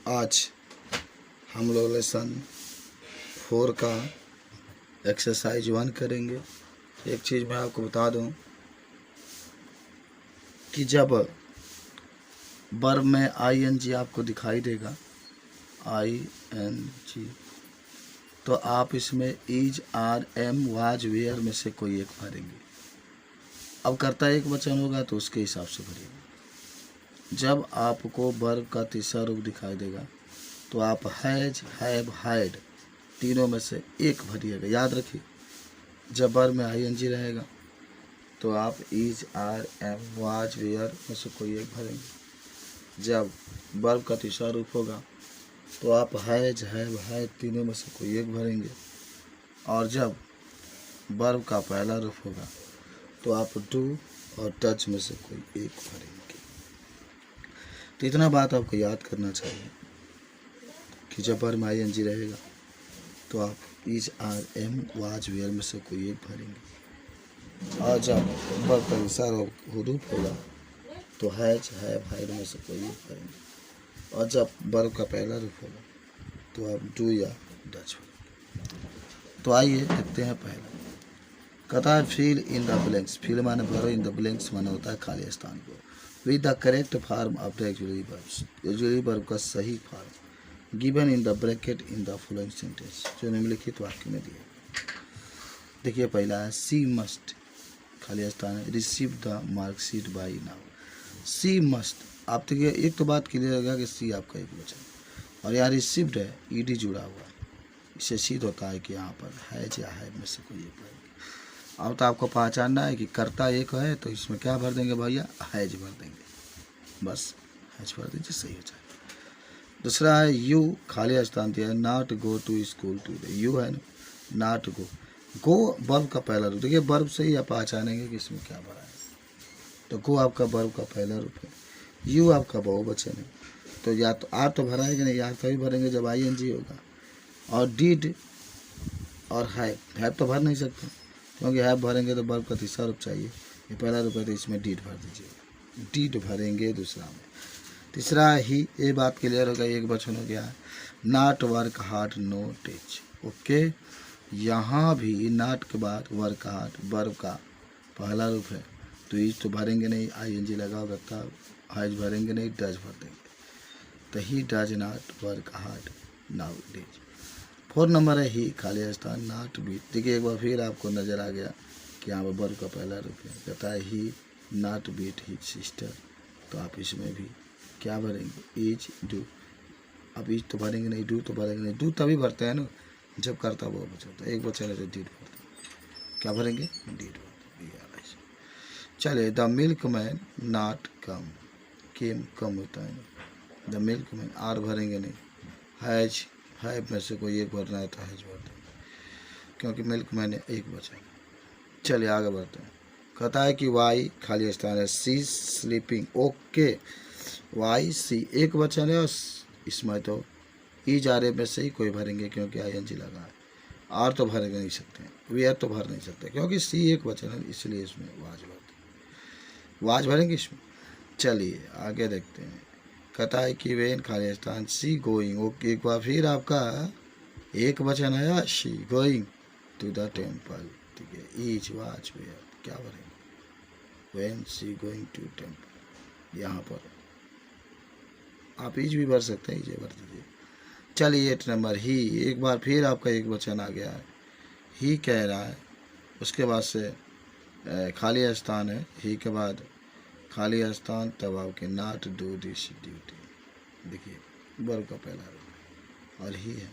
आज हम लोग लेसन 4 का एक्सरसाइज 1 करेंगे। एक चीज़ मैं आपको बता दूं कि जब वर्ब में ING आपको दिखाई देगा ING, तो आप इसमें is, are, am, was, were में से कोई एक भरेंगे। अब कर्ता एक वचन होगा तो उसके हिसाब से भरेंगे। जब आपको वर्ब का तीसरा रूप दिखाई देगा तो आप हैज, हैव, हैड तीनों में से एक भरिएगा। याद रखिए, जब वर्ब में ING रहेगा तो आप is, are, am, was, were में से कोई एक भरेंगे। जब वर्ब का तीसरा रूप होगा तो आप हैज, हैव, हैड तीनों में से कोई एक भरेंगे। और जब वर्ब का पहला रूप होगा तो आप डू और टच में से कोई एक भरेंगे। तो इतना बात आपको याद करना चाहिए कि जब वर्ब में ING रहेगा तो आप is, are, am, was, were में से कोई एक भरेंगे। और जब वर्ब का दूसरा रूप होगा तो हैज, हैव, हैड में से कोई एक भरेंगे। और जब वर्ब का पहला रूप होगा तो आप डू या डच भरेंगे। तो आइए देखते हैं पहला। कहता है fill in the blanks. Fill माने भरो, इन द ब्लैंक्स माने होता है खाली स्थान को। With the correct form of the auxiliary verbs, auxiliary verb का सही form given in the bracket in the following sentence, जो निम्नलिखित वाक्य में दिया। देखिए पहला है सी मस्ट, खाली स्थान है, receive the marksheet by now. She must, आप देखिए एक तो बात क्लियर होगा कि सी आपका एक वचन, और यहाँ रिसीव्ड है, ED जुड़ा हुआ है, इससे सिद्ध होता है कि यहाँ पर हैज या हैव में से कोई एक है। अब तो आपको पहचानना है कि कर्ता एक है तो इसमें क्या भर देंगे भैया, हैज भर देंगे, बस हैज भर दीजिए, सही हो जाएगा। दूसरा है यू, खाली स्थान दिया है, not go to school today. You है ना, नॉट गो, गो वर्ब का पहला रूप। देखिए वर्ब से ही आप पहचानेंगे कि इसमें क्या भरा है। तो गो आपका वर्ब का पहला रूप है, यू आपका बहुवचन है, तो या तो आर तो भरा है कि नहीं, यार तभी भरेंगे जब ING होगा। और डिड और हैव तो भर नहीं सकते, क्योंकि हैव भरेंगे तो वर्ब का तीसरा रूप चाहिए, ये पहला रूप है तो इसमें डिड भर दीजिए, डिड भरेंगे दूसरा में। तीसरा ही, ये बात क्लियर हो गई, एक वचन हो गया, not work hard know teach. Okay, यहाँ भी नॉट के बाद वर्क हार्ड वर्ब का पहला रूप है तो इज तो भरेंगे नहीं, ING लगा होगा तब, हैज भरेंगे नहीं, डज भर देंगे, तो ही does not work hard now days. 4 number है ही, खाली स्थान, नॉट बीट। देखिए एक बार फिर आपको नज़र आ गया कि यहाँ पर वर्ब का पहला रूप है, कहता है ही नॉट बीट हिज सिस्टर, तो आप इसमें भी क्या भरेंगे, इज, डू। अब इज तो भरेंगे नहीं, डू तो भरेंगे नहीं, डू तभी भरते हैं ना जब करता वो बचा, तो एक बचा है तो डीड भरते हैं, क्या भरेंगे, डीड भरते। चलिए the milk man not come, came come होता है ना, द मिल्क मैन, आर भरेंगे नहीं, हैज, हैव में से कोई एक भरना है तो हैज भर देंगे, क्योंकि मिल्क मैन एक बचा। चलिए आगे बढ़ते हैं। कहता है कि वाई, खाली स्थान है, सी स्लीपिंग। ओके, वाई सी एक वचन है और इसमें तो ई जा रहे में से ही कोई भरेंगे क्योंकि ING लगा है। आर तो भर नहीं सकते, वेयर तो भर नहीं सकते क्योंकि सी एक वचन है, इसलिए इसमें वाज भर, वाज भरेंगे इसमें। चलिए आगे देखते हैं। कहता है कि वेन, खाली स्थान, सी गोइंग। ओके, एक बार फिर आपका एक वचन आया, she going to the temple. ठीक है, ईच, वाज, वेयर, क्या भरेंगे, when she going to temple. यहाँ पर आप ईच भी भर सकते हैं, इजे भर दीजिए। चलिए 8 नंबर ही, एक बार फिर आपका एक वचन आ गया है, ही कह रहा है, उसके बाद से खाली स्थान है, ही के बाद खाली स्थान, तब आपके नॉट डू दिस ड्यूटी। देखिए वर्ब का पहला रूप और ही है,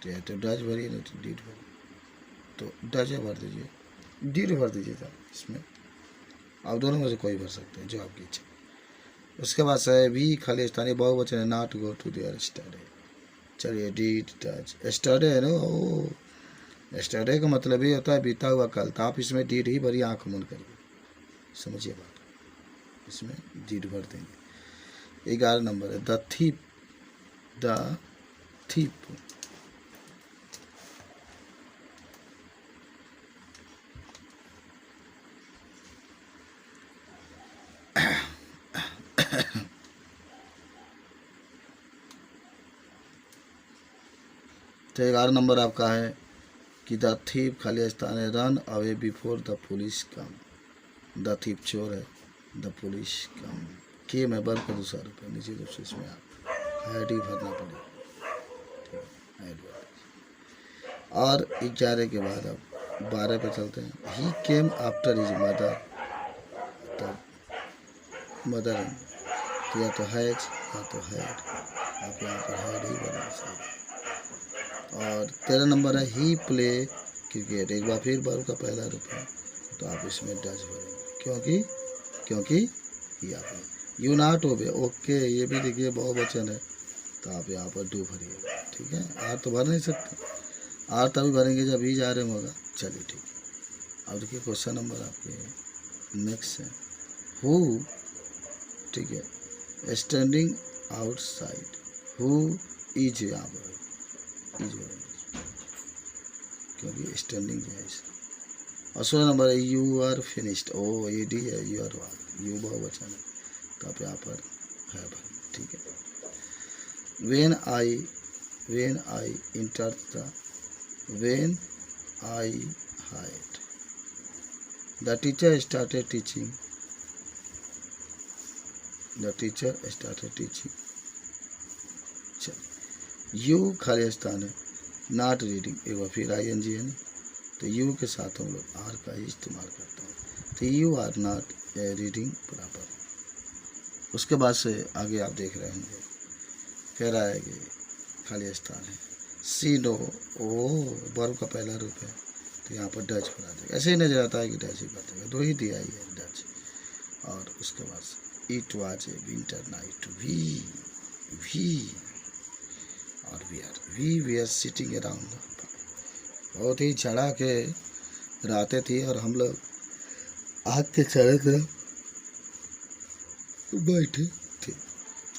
तो या तो डज भरिए नहीं तो डीड भरिए, तो डज भर दीजिए, डीड भर दीजिए था इसमें, आप दोनों में से कोई भर सकते हैं जो आपकी इच्छा। उसके बाद से भी खाली स्थान, ये बहुवचन है, not go to there study. चलिए डीड डज, स्टडी है ना, ओ स्टडी का मतलब ये होता है बीता हुआ कल, तो आप इसमें डीड ही भरिए आँख मूंद करके, समझिए बात, इसमें डीड भर देंगे। 11 नंबर है द थीप, द थीप। तो 11 नंबर आपका है कि द थीप खाली स्थान है run away before the police come. The thief चोर है, द पुलिस कम। के में वर्ब का दूसरा रूप है, निश्चित रूप से इसमें आप हैड ही भरना पड़ेगा, ठीक है, हैड भर। और 11 के बाद अब 12 पे चलते हैं। ही केम आफ्टर हिज मदर, तब मदर तो या तो हैज या तो हैड, आप यहाँ पर हैड ही भरना चाहिए। और 13 नंबर है ही प्ले क्रिकेट, एक बार फिर वर्ब का पहला रूप है, तो आप इसमें डज भरेंगे, क्योंकि ये आप यू नॉट ओबे, ओके ये भी देखिए बहुवचन है, तो आप यहाँ पर डू भरिएगा, ठीक है। आर तो भर नहीं सकते, आर तभी भरेंगे जब ही जा रहे होगा। चलिए ठीक है। अब देखिए क्वेश्चन नंबर आपके नेक्स्ट है हु, ठीक है, स्टैंडिंग आउटसाइड, हु इज, यहाँ पर इज भरेंगे क्योंकि स्टैंडिंग है इस। और 16 नंबर है यू आर फिनिश्ड, ओ ये डी है, यू आर यू बहुवचन है, तो आप यहाँ पर है भरेंगे, ठीक है। When I enter the, when I hide, the teacher started teaching, the teacher started teaching. You खाली स्थान है नॉट रीडिंग, एक बार फिर ING है ना, तो यू के साथ हम लोग आर का ही इस्तेमाल करते हैं, तो you are not reading proper. उसके बाद से आगे आप देख रहे होंगे, कह रहा है कि खाली स्थान है सी नो, ओ वर्ब का पहला रूप है, तो यहाँ पर डच बना देगा, ऐसे ही नजर आता है कि डच ही बनेगा, दो ही दिया ही है डच। और उसके बाद it was a winter night, we और वी आर सिटिंग अराउंड, बहुत ही चढ़ा के रातें थी और हम लोग आग के चढ़े थे बैठे थे।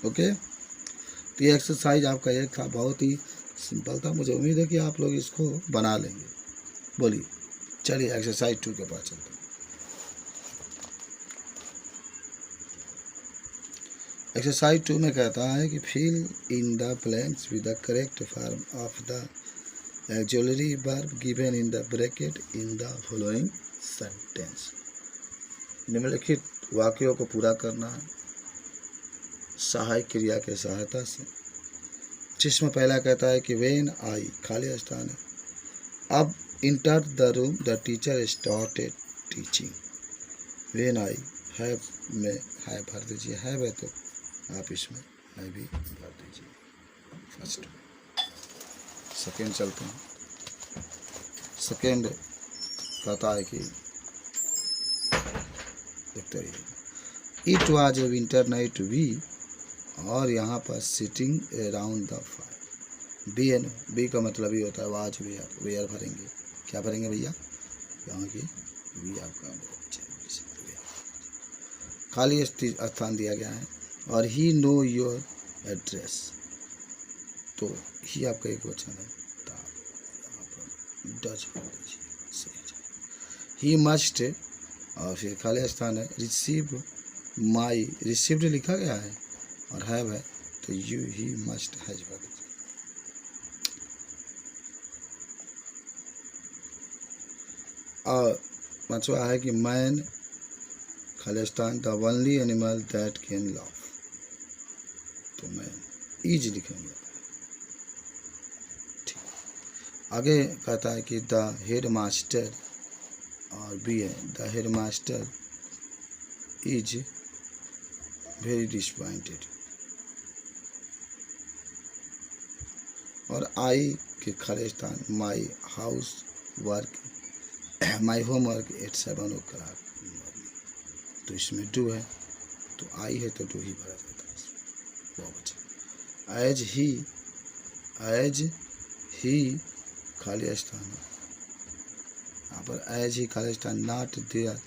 ओके, तो ये एक्सरसाइज आपका एक था, बहुत ही सिंपल था, मुझे उम्मीद है कि आप लोग इसको बना लेंगे। बोलिए, चलिए एक्सरसाइज 2 के पास चलते हैं। एक्सरसाइज 2 में कहता है कि fill in the blanks with the correct form of the auxiliary verb given in the bracket in the following sentence. निम्नलिखित वाक्यों को पूरा करना है सहायक क्रिया के सहायता से, जिसमें पहला कहता है कि वेन आई खाली स्थान है, अब enter the room the teacher started teaching. When I have में है भर दीजिए, हैव है तो आप इसमें है भी भर दीजिए फर्स्ट। सेकेंड चलते हैं। सेकेंड कहता है कि देखते रहिए, it was a winter night we, और यहाँ पर sitting around the fire. B का मतलब ही होता है वाज वेयर भरेंगे, क्या भरेंगे भैया, यहाँ की वी आपका खाली स्थान दिया गया है। और ही नो योर एड्रेस, तो ही आपका एक वचन है, तो यहाँ पर डच भर दीजिए। ही मस्ट, और फिर खाली स्थान है रिसीव माई, रिसीव्ड लिखा गया है और हैव है, तो यू ही मस्ट हैज भर दीजिए। और पांचवा है कि मैन खाली स्थान the only animal that can laugh, तो मैन इज लिखेंगे। ठीक, आगे कहता है कि द हेड मास्टर, और बी है the head master is very disappointed, और आई के खाली स्थान my house work, my home work at 7 o'clock, तो इसमें डू है, तो आई है तो डू ही भरा जाता है इसमें, वो बचा। एज ही खाली स्थान है, यहाँ पर एज ही खाली स्थान not there,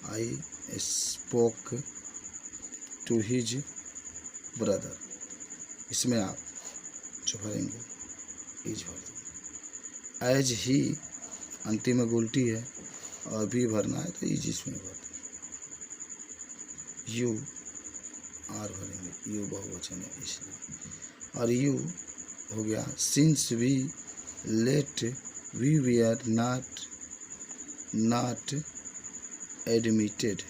I spoke to his brother, इसमें आप जो भरेंगे इज भर देंगे। एज ही अंतिम में उल्टी है और भी भरना है, तो इज इसमें भर देंगे। यू आर भरेंगे, यू बहुवचन है इसलिए, और यू हो गया since we let we were not admitted,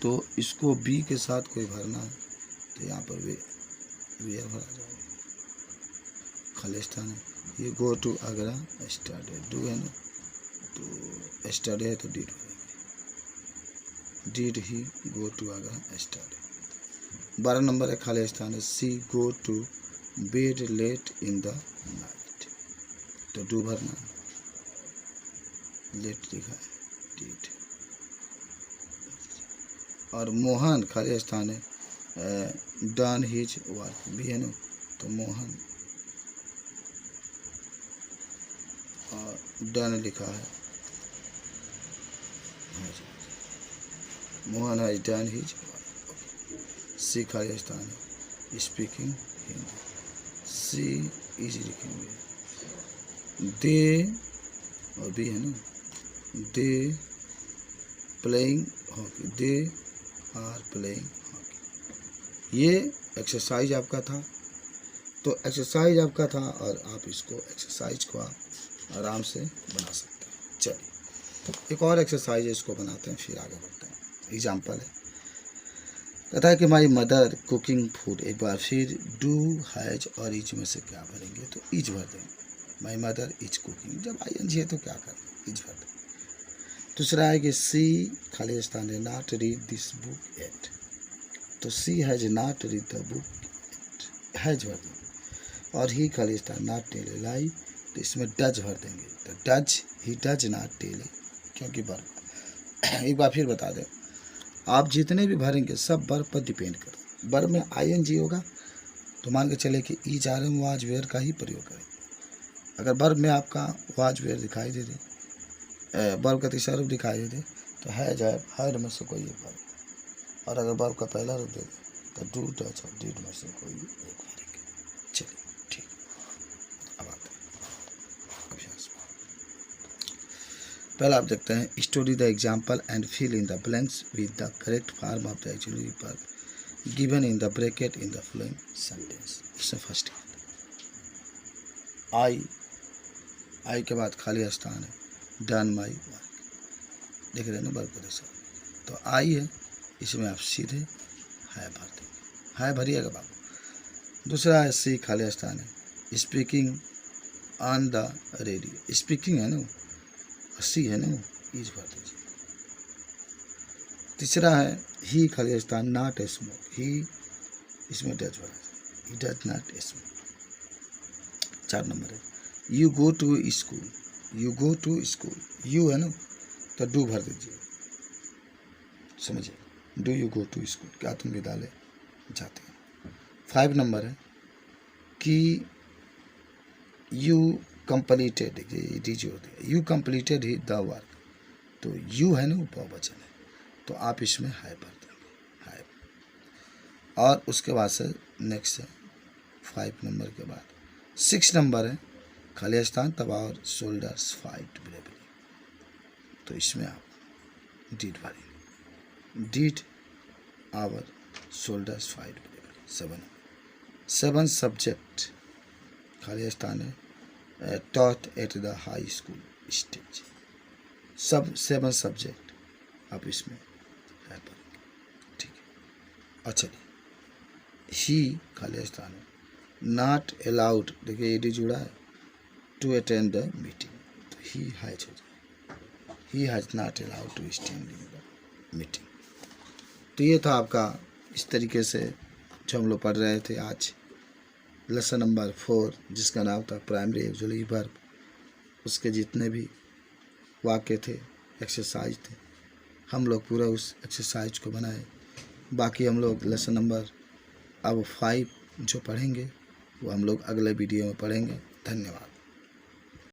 तो इसको बी के साथ कोई भरना है तो यहाँ पर वेयर भरा जाएगा, खाली स्थान है। ये go to Agra study, do है ना, तो स्टडी है तो डिड भरेंगे, did he go to Agra study. 12 number है, खाली स्थान है। She go to bed late in the night, तो डू भरना है, लेट लिखा है, डिड। और मोहन खाली स्थान है, डन हिज वर्क, भी है ना, तो मोहन और डन लिखा है, Mohan has done his work. She खाली स्थान है, स्पीकिंग हिंदी, सी इज लिखेंगे। दे और भी है ना, they playing hockey, they are playing hockey. ये एक्सरसाइज आपका था, तो एक्सरसाइज आपका था और आप इसको एक्सरसाइज को आप आराम से बना सकते हैं। चलिए एक और एक्सरसाइज है, इसको बनाते हैं फिर आगे बढ़ते हैं। एग्जाम्पल है, कहता है कि माई मदर कुकिंग फूड। एक बार फिर डू हैज और इज में से क्या भरेंगे, तो इज भर देंगे। माई मदर इज कुकिंग, जब ING है तो क्या करें, इज भर देंगे। दूसरा है कि सी खाली स्थान है, not read this book yet, तो she has not read the book yet, has भर देंगे। और ही खाली स्थान, नॉट टेल ए लाई, तो इसमें डज भर देंगे, तो डज ही डज नॉट टेल ए, क्योंकि वर्ब। एक बार फिर बता दें, आप जितने भी भरेंगे सब वर्ब पर डिपेंड करें। वर्ब में ING होगा तो मान के चले कि is are am was were का ही प्रयोग करें। अगर वर्ब में आपका वाज वेयर दिखाई दे दे, वर्ब का तीसरा रूप दिखाई दे दे, तो हैज हैड में से कोई एक वर्ब, और अगर वर्ब का पहला रूप दे दे तो डू डज और डिड में से कोई एक भरेंगे। चलिए ठीक, अब आते हैं अभ्यास में। पहला आप देखते हैं, study the example and fill in the blanks with the correct form of the auxiliary verb given in the bracket in the following sentence. इसमें फर्स्ट आई के बाद खाली स्थान है, डन माई वर्क, देख रहे हैं ना वर्ब को जैसा, तो आई है, इसमें आप सीधे है भर देंगे, है भरिएगा बाबू। दूसरा है सी खाली स्थान है, speaking on the radio, speaking है ना, सी है ना, इज भर दीजिए। तीसरा है ही खाली स्थान, नॉट स्मोक, ही इसमें डज भरा, he does not smoke. 4 number है, you go to school, you go to school, you है ना, तो डू भर दीजिए, समझिए, do you go to school, क्या तुम विद्यालय जाते हैं। 5 नंबर है कि you completed, you completed the work, तो यू है ना, बहुवचन है, तो आप इसमें है भर देंगे, है। और उसके बाद से नेक्स्ट है 5 नंबर के बाद 6 नंबर है, खाली स्थान, तब और शोल्डर्स फाइट ब्रेवली, तो इसमें आप डिड भरेंगे, did our shoulders fight bravely. 7 subject खाली स्थान है, taught at the high school stage, सब 7 सब्जेक्ट आप इसमें है पढ़ेंगे, ठीक है। अच्छा ही खाली स्थान है, नॉट अलाउड, देखिए एडी जुड़ा है, टू अटेंड द मीटिंग, तो ही हैज हो जाए, he has not allowed to attend the meeting. तो ये था आपका इस तरीके से जो हम लोग पढ़ रहे थे आज लेसन नंबर 4, जिसका नाम था प्राइमरी ऑक्सिलरी वर्ब। उसके जितने भी वाक्य थे, एक्सरसाइज थे, हम लोग पूरा उस एक्सरसाइज को बनाए। बाकी हम लोग लेसन नंबर अब 5 जो पढ़ेंगे वो हम लोग अगले वीडियो में पढ़ेंगे। धन्यवाद।